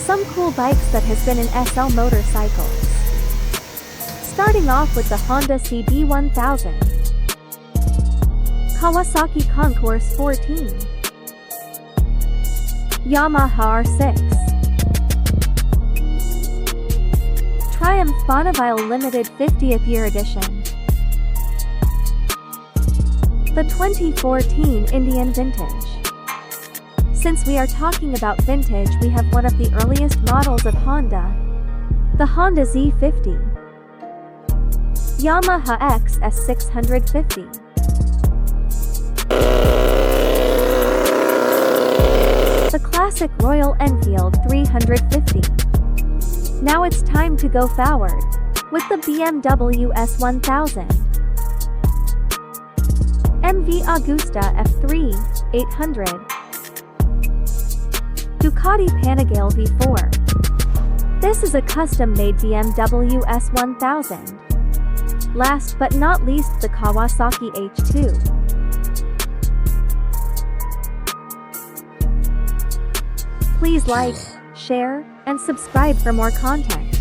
Some cool bikes that has been in SL motorcycles. Starting off with the Honda CB1000, Kawasaki Concourse 14, Yamaha R6, Triumph Bonneville Limited 50th Year Edition, the 2014 Indian Vintage. Since we are talking about vintage, we have one of the earliest models of Honda, the Honda Z50, Yamaha XS650, the classic Royal Enfield 350. Now it's time to go forward with the BMW S1000, MV Agusta F3 800, Ducati Panigale V4. This is a custom-made BMW S1000. Last but not least, the Kawasaki H2. Please like, share, and subscribe for more content.